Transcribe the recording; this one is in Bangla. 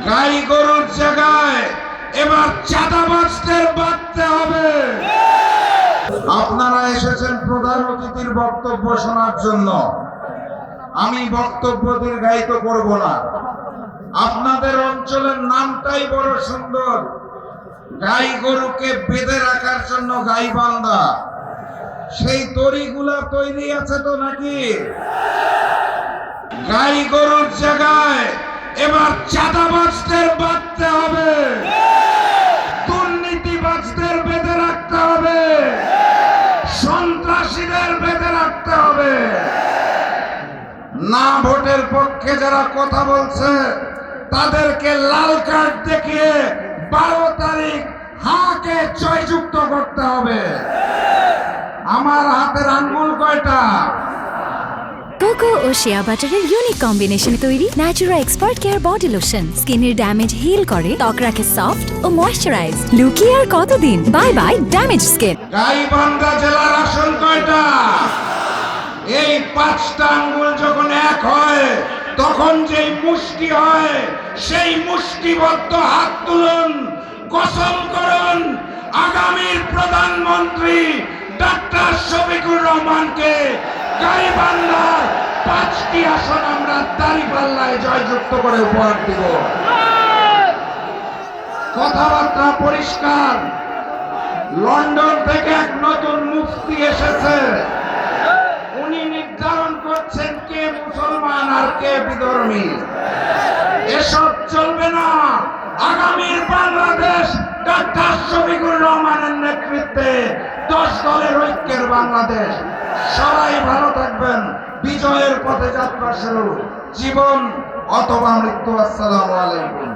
গাই গরুর জায়গায় এবার চাঁদাবাজদের বাঁধতে হবে। আপনারা এসেছেন প্রধান অতিথির বক্তব্য শোনার জন্য। আমি বক্তব্য দীর্ঘায়িত করব না। আপনাদের অঞ্চলের নামটাই বড় সুন্দর, গাই গরুকে বেঁধে রাখার জন্য গাইবান্ধা। সেই দড়িগুলা তৈরি আছে তো নাকি? গাই গরুর জায়গায় এবার চাঁদাবাজদের বাঁধতে হবে, দুর্নীতিবাজদের বেঁধে রাখতে হবে, সন্ত্রাসীদের বেঁধে রাখতে হবে। না ভোটের পক্ষে যারা কথা বলছে তাদেরকে লাল কার্ড দেখিয়ে 12 তারিখ হাকে জয়যুক্ত করতে হবে। আমার হাতের আঙ্গুল কয়টা? কোকো ও শিয়া বাটারের ইউনিক কম্বিনেশনে তৈরি Natura expert care body lotion স্কিনের ড্যামেজ হিল করে, ত্বক রাখে সফট ও ময়শ্চারাইজ। লুকিয়ে আর কতদিন? Bye bye damage skin. Gaibandha জেলার আসন কয়টা? এই 5টা আঙ্গুল যখন এক হয় তখন যেই মুষ্টি হয়, সেই মুষ্টিবদ্ধ হাত তুলুন, কসম করুন আগামীর প্রধানমন্ত্রী ডাক্তার শফিকুর রহমানকে গাইবান্ধার 5টি আসন আমরা দাঁড়িপাল্লায় জয়যুক্ত করে উপহার দিব। কথাবার্তা পরিষ্কার। লন্ডন থেকে এক নতুন মুফতি এসেছে, উনি নির্ধারণ করছেন কে মুসলমান আর কে বিধর্মী। এসব চলবে না। আগামীর বাংলাদেশ ডাক্তার শফিকুর রহমানের নেতৃত্বে 10 দলের ঐক্যের বাংলাদেশ। সবাই ভালো থাকবেন। বিজয়ের পথে যাত্রা শুরু। জীবন অথবা মৃত্যু। আসসালামু আলাইকুম।